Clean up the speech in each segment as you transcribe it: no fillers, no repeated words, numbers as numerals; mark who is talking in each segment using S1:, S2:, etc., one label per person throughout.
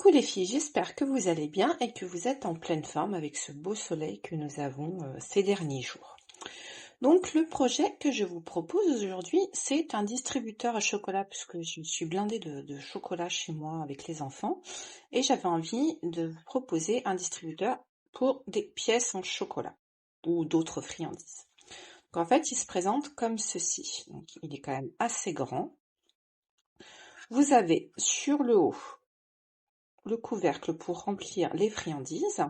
S1: Coucou les filles, j'espère que vous allez bien et que vous êtes en pleine forme avec ce beau soleil que nous avons ces derniers jours. Donc le projet que je vous propose aujourd'hui, c'est un distributeur à chocolat puisque je suis blindée de chocolat chez moi avec les enfants et j'avais envie de vous proposer un distributeur pour des pièces en chocolat ou d'autres friandises. Donc en fait, il se présente comme ceci. Donc il est quand même assez grand. Vous avez sur le haut le couvercle pour remplir les friandises,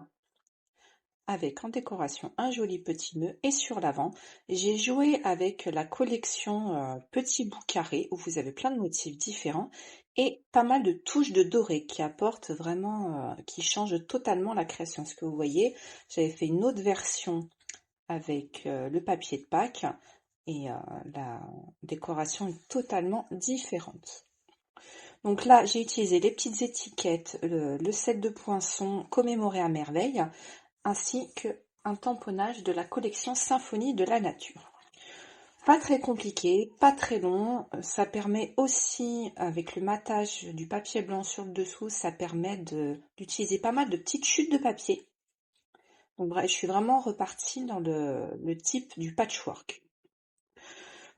S1: avec en décoration un joli petit nœud, et sur l'avant, j'ai joué avec la collection Petits bouts carrés, où vous avez plein de motifs différents, et pas mal de touches de doré qui apportent vraiment, qui changent totalement la création. Ce que vous voyez, j'avais fait une autre version avec le papier de Pâques, et la décoration est totalement différente. Donc là, j'ai utilisé les petites étiquettes, le set de poinçons commémoré à merveille, ainsi qu'un tamponnage de la collection Symphonie de la nature. Pas très compliqué, pas très long, ça permet aussi, avec le matage du papier blanc sur le dessous, ça permet d'utiliser pas mal de petites chutes de papier. Donc bref, je suis vraiment repartie dans le type du patchwork.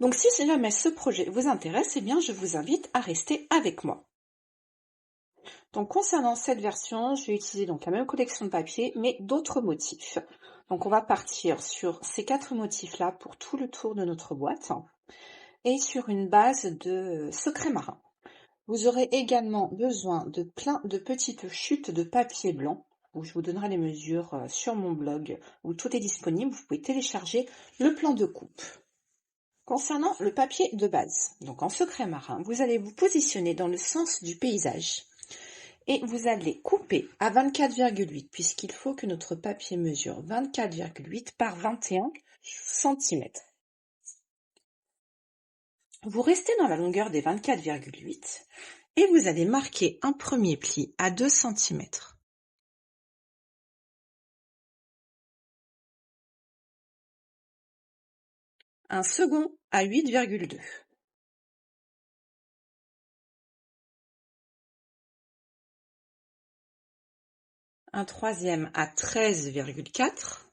S1: Donc si jamais ce projet vous intéresse, eh bien je vous invite à rester avec moi. Donc concernant cette version, je vais utiliser donc la même collection de papier, mais d'autres motifs. Donc on va partir sur ces 4 motifs-là pour tout le tour de notre boîte, et sur une base de secret marin. Vous aurez également besoin de plein de petites chutes de papier blanc, où je vous donnerai les mesures sur mon blog, où tout est disponible, vous pouvez télécharger le plan de coupe. Concernant le papier de base, donc en secret marin, vous allez vous positionner dans le sens du paysage. Et vous allez couper à 24,8 puisqu'il faut que notre papier mesure 24,8 par 21 cm. Vous restez dans la longueur des 24,8 et vous allez marquer un premier pli à 2 cm. Un second à 8,2. Un troisième à 13,4.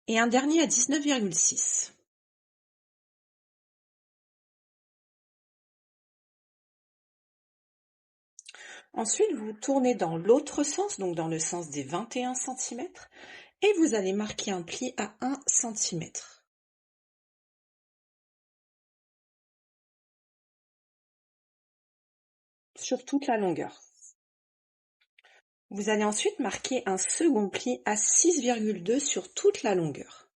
S1: Et un dernier à 19,6. Ensuite, vous tournez dans l'autre sens, donc dans le sens des 21 cm, et vous allez marquer un pli à 1 cm. Sur toute la longueur. Vous allez ensuite marquer un second pli à 6,2 sur toute la longueur.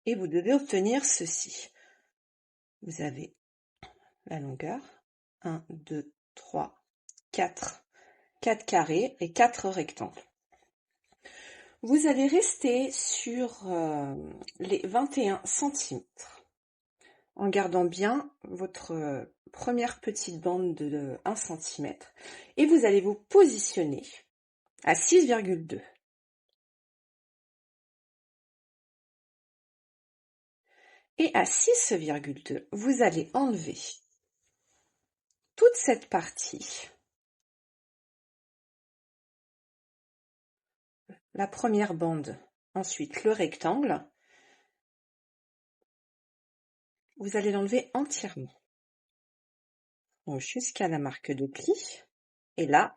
S1: Et vous devez obtenir ceci. Vous avez la longueur, 1, 2, 3, 4, 4 carrés et 4 rectangles. Vous allez rester sur les 21 cm en gardant bien votre première petite bande de 1 cm et vous allez vous positionner à 6,2. Et à 6,2, vous allez enlever toute cette partie, la première bande, ensuite le rectangle, vous allez l'enlever entièrement, donc jusqu'à la marque de pli, et là,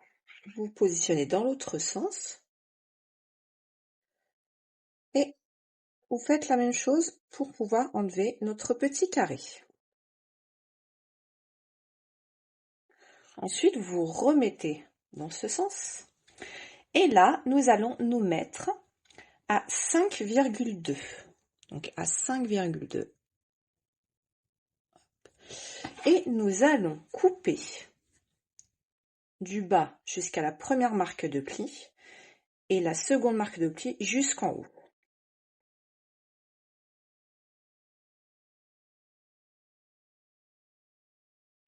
S1: vous vous positionnez dans l'autre sens, et vous faites la même chose pour pouvoir enlever notre petit carré. Ensuite, vous remettez dans ce sens, et là, nous allons nous mettre à 5,2, donc à 5,2. Et nous allons couper du bas jusqu'à la première marque de pli et la seconde marque de pli jusqu'en haut.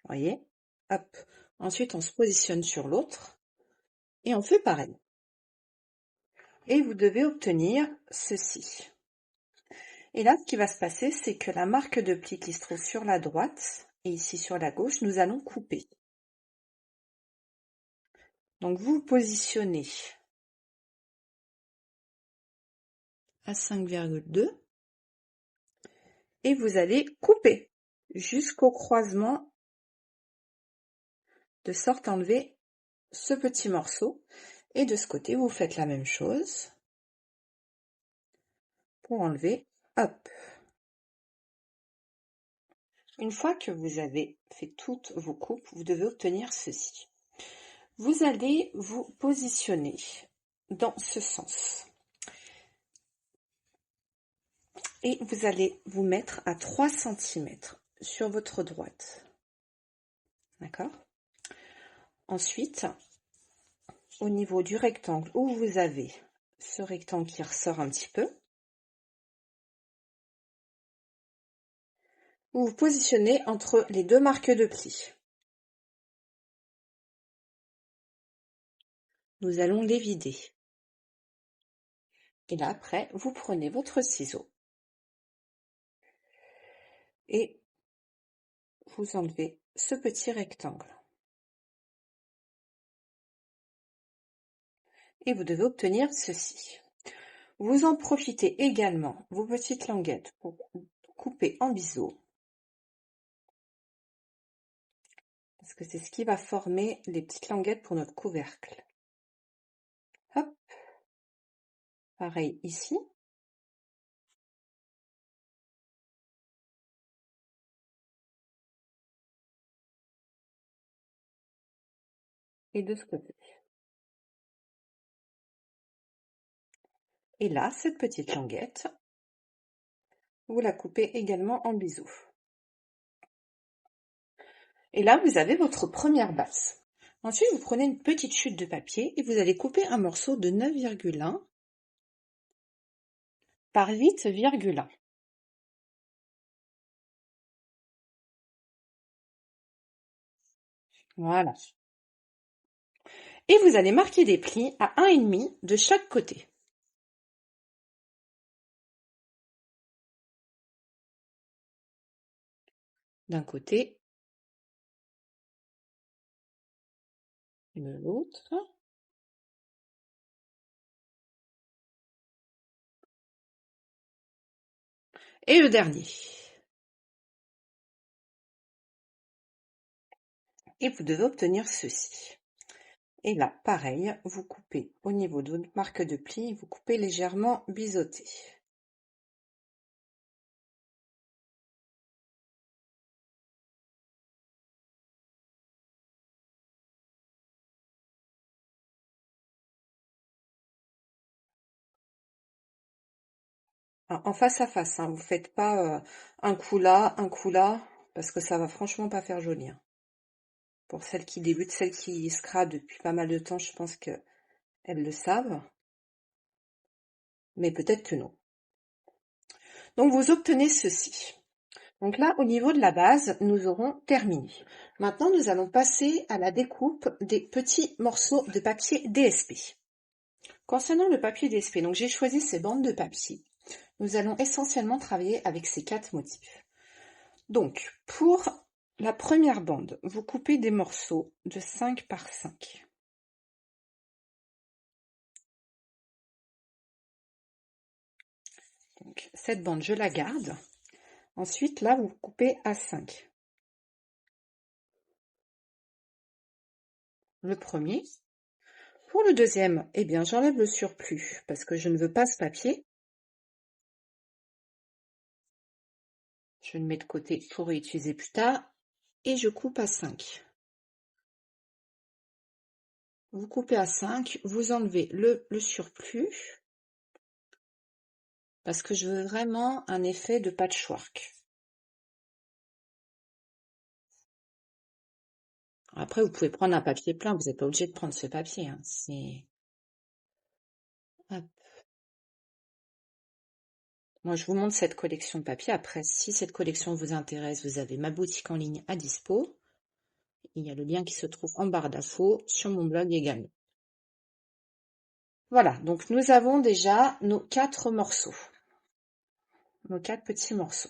S1: Voyez? Hop. Ensuite, on se positionne sur l'autre Et on fait pareil. Et vous devez obtenir ceci. Et là, ce qui va se passer, c'est que la marque de pli qui se trouve sur la droite et ici sur la gauche, nous allons couper. Donc vous positionnez à 5,2 et vous allez couper jusqu'au croisement de sorte à enlever ce petit morceau. Et de ce côté, vous faites la même chose pour enlever, hop. Une fois que vous avez fait toutes vos coupes, vous devez obtenir ceci. Vous allez vous positionner dans ce sens. Et vous allez vous mettre à 3 cm sur votre droite. D'accord? Ensuite, au niveau du rectangle où vous avez ce rectangle qui ressort un petit peu, vous vous positionnez entre les deux marques de pli. Nous allons les vider. Et là, après, vous prenez votre ciseau et vous enlevez ce petit rectangle. Et vous devez obtenir ceci. Vous en profitez également, vos petites languettes, pour couper en biseau. Parce que c'est ce qui va former les petites languettes pour notre couvercle. Hop. Pareil ici. Et de ce côté. Et là, cette petite languette, vous la coupez également en biseau. Et là, vous avez votre première base. Ensuite, vous prenez une petite chute de papier et vous allez couper un morceau de 9,1 par 8,1. Voilà. Et vous allez marquer des plis à 1,5 de chaque côté. D'un côté, de l'autre. Et le dernier. Et vous devez obtenir ceci. Et là, pareil, vous coupez au niveau de votre marque de pli, vous coupez légèrement biseauté. En face à face, hein, vous faites pas un coup là, parce que ça va franchement pas faire joli. Hein. Pour celles qui débutent, celles qui scrapent depuis pas mal de temps, je pense qu'elles le savent. Mais peut-être que non. Donc vous obtenez ceci. Donc là, au niveau de la base, nous aurons terminé. Maintenant, nous allons passer à la découpe des petits morceaux de papier DSP. Concernant le papier DSP, donc j'ai choisi ces bandes de papier. Nous allons essentiellement travailler avec ces 4 motifs. Donc, pour la première bande, vous coupez des morceaux de 5 par 5. Donc, cette bande, je la garde. Ensuite, là, vous coupez à 5. Le premier. Pour le deuxième, eh bien, j'enlève le surplus parce que je ne veux pas ce papier. Je le mets de côté pour réutiliser plus tard. Et je coupe à 5. Vous coupez à 5, vous enlevez le surplus. Parce que je veux vraiment un effet de patchwork. Après, vous pouvez prendre un papier plein, vous n'êtes pas obligé de prendre ce papier. Hein. Hop. Moi, je vous montre cette collection de papier. Après, si cette collection vous intéresse, vous avez ma boutique en ligne à dispo. Il y a le lien qui se trouve en barre d'infos sur mon blog également. Voilà, donc nous avons déjà nos 4 morceaux, nos 4 petits morceaux.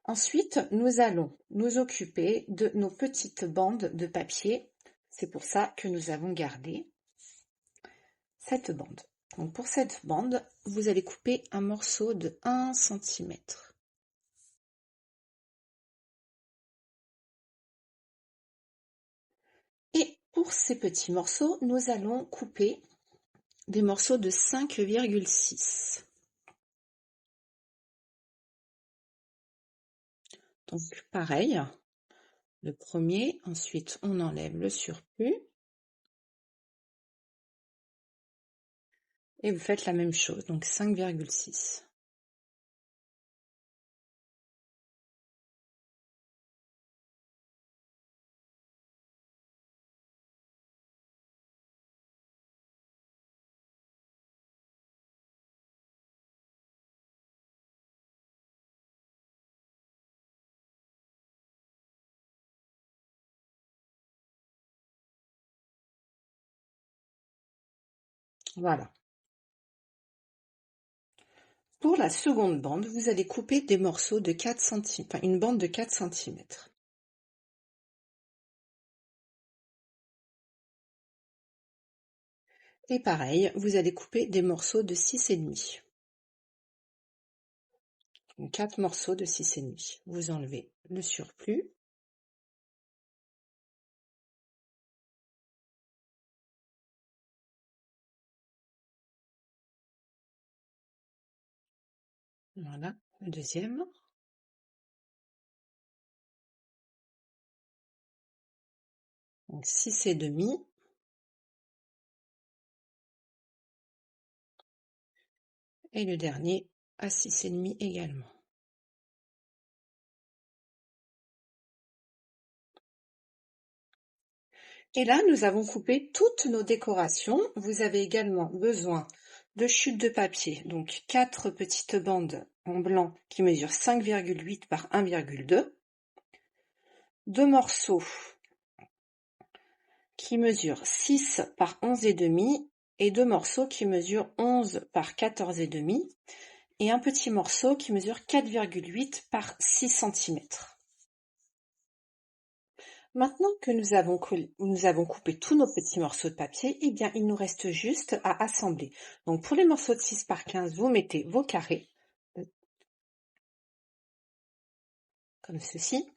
S1: Ensuite, nous allons nous occuper de nos petites bandes de papier. C'est pour ça que nous avons gardé cette bande. Donc pour cette bande, vous allez couper un morceau de 1 cm. Et pour ces petits morceaux, nous allons couper des morceaux de 5,6. Donc pareil, le premier, ensuite on enlève le surplus. Et vous faites la même chose, donc 5,6. Voilà. Pour la seconde bande, vous allez couper des morceaux de 4 cm, enfin une bande de 4 cm. Et pareil, vous allez couper des morceaux de 6,5. Donc 4 morceaux de 6,5. Vous enlevez le surplus. Voilà, le deuxième. Donc 6,5. Et le dernier à 6,5 également. Et là, nous avons coupé toutes nos décorations. Vous avez également besoin de chutes de papier, donc 4 petites bandes en blanc qui mesurent 5,8 par 1,2, 2 morceaux qui mesurent 6 par 11,5 et 2 morceaux qui mesurent 11 par 14,5 et un petit morceau qui mesure 4,8 par 6 cm. Maintenant que nous avons coupé tous nos petits morceaux de papier, eh bien, il nous reste juste à assembler. Donc, pour les morceaux de 6 par 15, vous mettez vos carrés, comme ceci.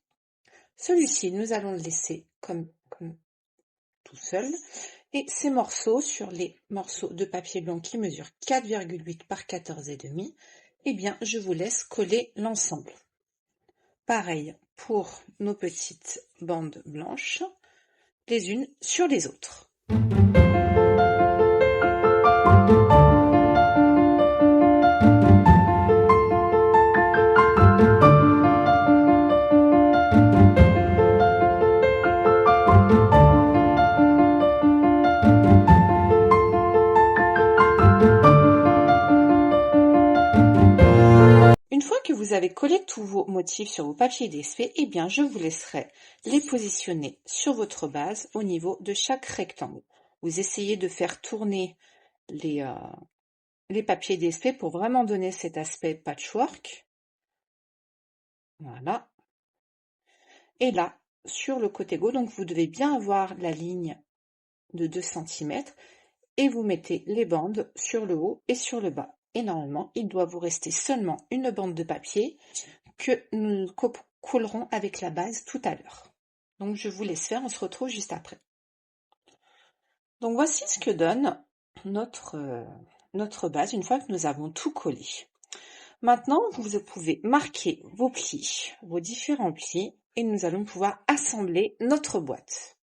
S1: Celui-ci, nous allons le laisser comme tout seul. Et ces morceaux, sur les morceaux de papier blanc qui mesurent 4,8 par 14,5, eh bien, je vous laisse coller l'ensemble. Pareil pour nos petites bandes blanches, les unes sur les autres. Une fois que vous avez collé tous vos motifs sur vos papiers DSP, eh bien, je vous laisserai les positionner sur votre base au niveau de chaque rectangle. Vous essayez de faire tourner les papiers DSP pour vraiment donner cet aspect patchwork. Voilà. Et là, sur le côté gauche, donc vous devez bien avoir la ligne de 2 cm et vous mettez les bandes sur le haut et sur le bas. Et normalement, il doit vous rester seulement une bande de papier que nous collerons avec la base tout à l'heure. Donc je vous laisse faire, on se retrouve juste après. Donc voici ce que donne notre base une fois que nous avons tout collé. Maintenant, vous pouvez marquer vos plis, vos différents plis, et nous allons pouvoir assembler notre boîte.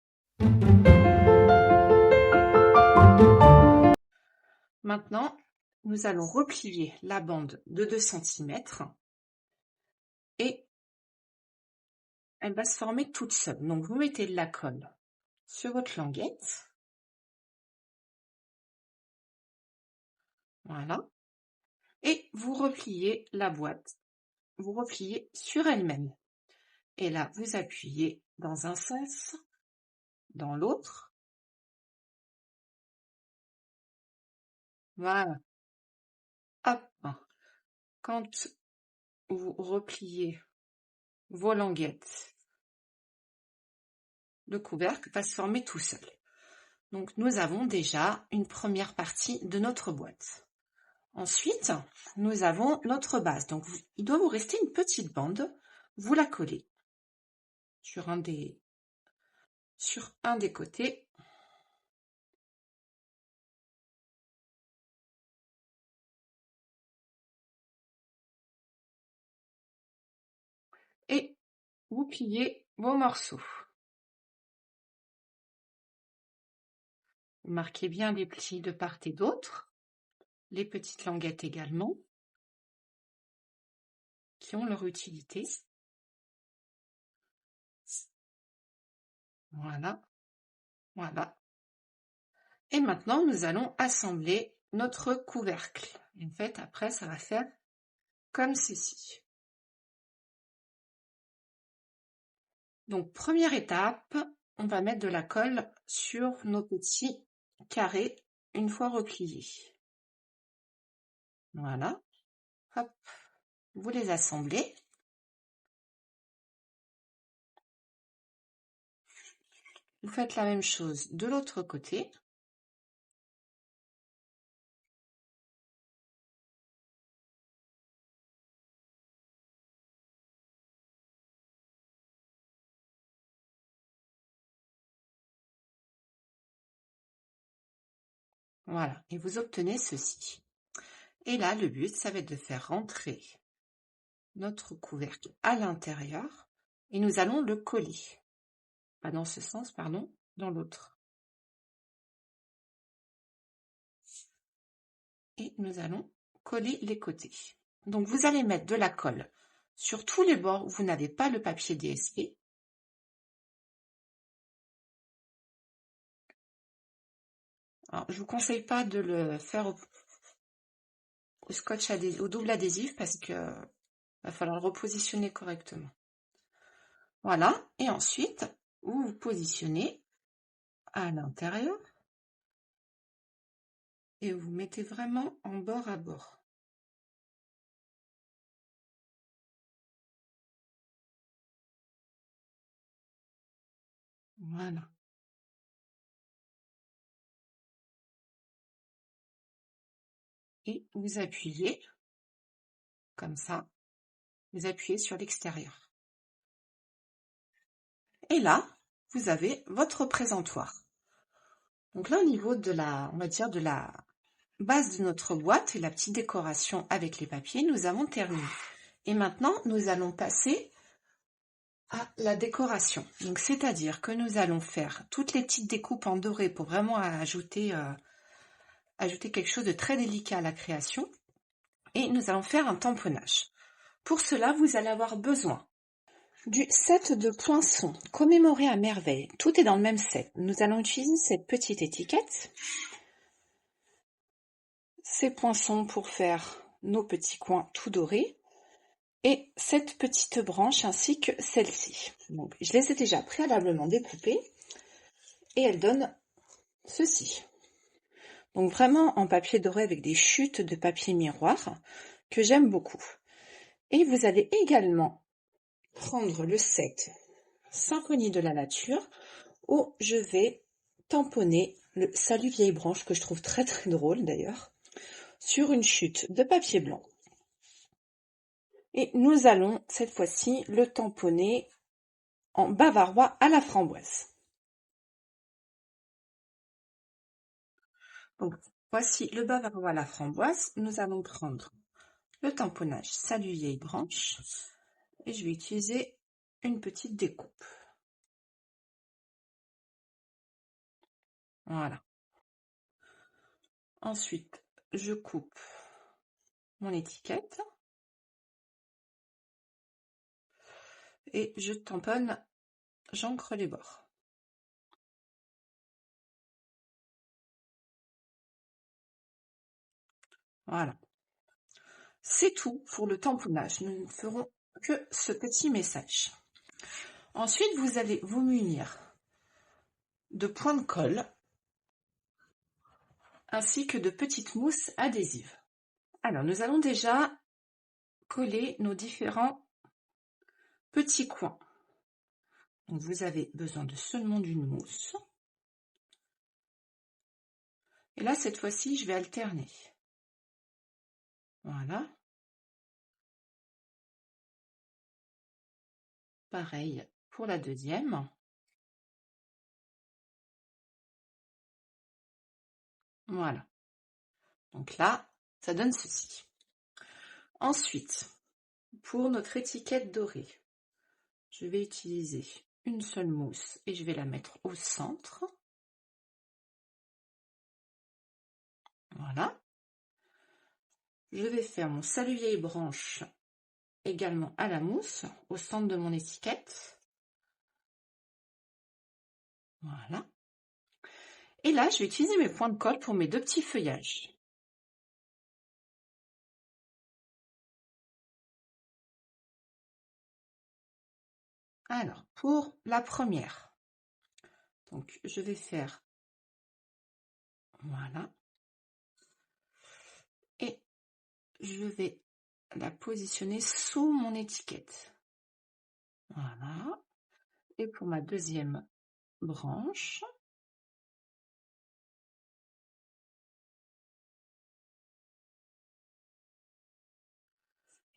S1: Maintenant, nous allons replier la bande de 2 cm et elle va se former toute seule. Donc vous mettez de la colle sur votre languette. Voilà. Et vous repliez la boîte. Vous repliez sur elle-même. Et là, vous appuyez dans un sens, dans l'autre. Voilà. Hop. Quand vous repliez vos languettes, le couvercle va se former tout seul. Donc nous avons déjà une première partie de notre boîte. Ensuite, nous avons notre base. Donc il doit vous rester une petite bande. Vous la collez sur un des côtés. Et vous pliez vos morceaux. Vous marquez bien les plis de part et d'autre, les petites languettes également, qui ont leur utilité. Voilà, voilà. Et maintenant, nous allons assembler notre couvercle. En fait, après, ça va faire comme ceci. Donc, première étape, on va mettre de la colle sur nos petits carrés une fois repliés. Voilà. Hop. Vous les assemblez. Vous faites la même chose de l'autre côté. Voilà. Et vous obtenez ceci. Et là, le but, ça va être de faire rentrer notre couvercle à l'intérieur et nous allons le coller. Pas dans ce sens, pardon, dans l'autre. Et nous allons coller les côtés. Donc vous allez mettre de la colle sur tous les bords où vous n'avez pas le papier DSP. Alors, je vous conseille pas de le faire au scotch adhésif, au double adhésif parce que va falloir le repositionner correctement. Voilà, et ensuite vous vous positionnez à l'intérieur et vous mettez vraiment en bord à bord. Voilà. Et vous appuyez comme ça, vous appuyez sur l'extérieur. Et là, vous avez votre présentoir. Donc là, au niveau de la, on va dire, de la base de notre boîte et la petite décoration avec les papiers, nous avons terminé. Et maintenant, nous allons passer à la décoration. Donc, c'est-à-dire que nous allons faire toutes les petites découpes en doré pour vraiment ajouter quelque chose de très délicat à la création. Et nous allons faire un tamponnage. Pour cela, vous allez avoir besoin du set de poinçons, commémoré à merveille. Tout est dans le même set. Nous allons utiliser cette petite étiquette. Ces poinçons pour faire nos petits coins tout dorés. Et cette petite branche ainsi que celle-ci. Donc, je les ai déjà préalablement découpées. Et elles donnent ceci. Donc vraiment en papier doré avec des chutes de papier miroir que j'aime beaucoup. Et vous allez également prendre le set Symphonie de la nature où je vais tamponner le Salut vieille branche que je trouve très très drôle d'ailleurs sur une chute de papier blanc. Et nous allons cette fois-ci le tamponner en bavarois à la framboise. Donc voici le bavarois à la framboise. Nous allons prendre le tamponnage Salut vieille branche et je vais utiliser une petite découpe. Voilà. Ensuite, je coupe mon étiquette et je tamponne, j'encre les bords. Voilà. C'est tout pour le tamponnage. Nous ne ferons que ce petit message. Ensuite, vous allez vous munir de points de colle ainsi que de petites mousses adhésives. Alors, nous allons déjà coller nos différents petits coins. Donc, vous avez besoin de seulement d'une mousse. Et là, cette fois-ci, je vais alterner. Voilà. Pareil pour la deuxième. Voilà. Donc là, ça donne ceci. Ensuite, pour notre étiquette dorée, je vais utiliser une seule mousse et je vais la mettre au centre. Voilà. Je vais faire mon salut vieille branche également à la mousse, au centre de mon étiquette. Voilà. Et là, je vais utiliser mes points de colle pour mes deux petits feuillages. Alors, pour la première, donc je vais faire, voilà, et je vais la positionner sous mon étiquette. Voilà. Et pour ma deuxième branche,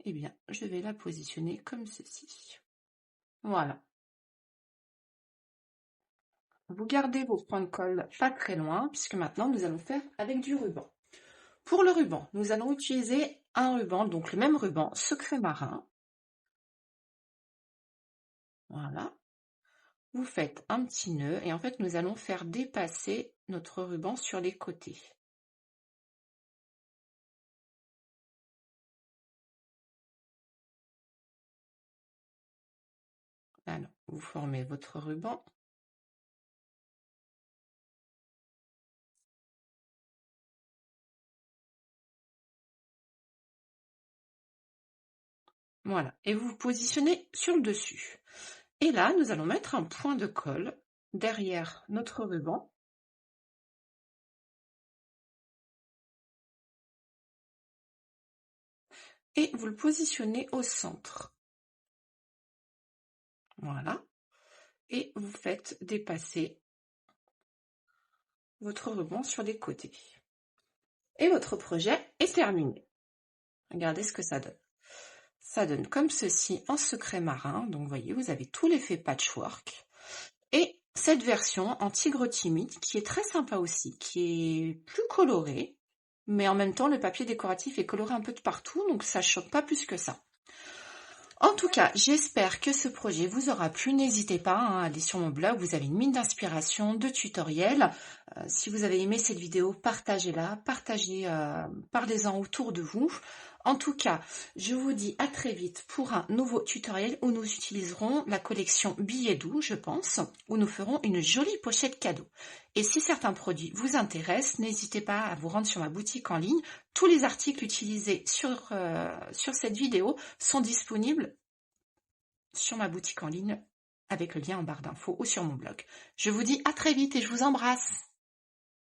S1: eh bien, je vais la positionner comme ceci. Voilà. Vous gardez vos points de colle pas très loin, puisque maintenant, nous allons faire avec du ruban. Pour le ruban, nous allons utiliser un ruban, donc le même ruban, secret marin. Voilà. Vous faites un petit nœud et en fait, nous allons faire dépasser notre ruban sur les côtés. Alors, vous formez votre ruban. Voilà, et vous vous positionnez sur le dessus. Et là, nous allons mettre un point de colle derrière notre ruban. Et vous le positionnez au centre. Voilà. Et vous faites dépasser votre ruban sur les côtés. Et votre projet est terminé. Regardez ce que ça donne. Ça donne comme ceci en secret marin. Donc, vous voyez, vous avez tout l'effet patchwork. Et cette version en tigre timide qui est très sympa aussi, qui est plus colorée. Mais en même temps, le papier décoratif est coloré un peu de partout, donc ça ne choque pas plus que ça. En tout cas, j'espère que ce projet vous aura plu. N'hésitez pas à aller sur mon blog, vous avez une mine d'inspiration, de tutoriels. Si vous avez aimé cette vidéo, partagez-la, parlez-en autour de vous. En tout cas, je vous dis à très vite pour un nouveau tutoriel où nous utiliserons la collection Billets doux, je pense, où nous ferons une jolie pochette cadeau. Et si certains produits vous intéressent, n'hésitez pas à vous rendre sur ma boutique en ligne. Tous les articles utilisés sur cette vidéo sont disponibles sur ma boutique en ligne avec le lien en barre d'infos ou sur mon blog. Je vous dis à très vite et je vous embrasse.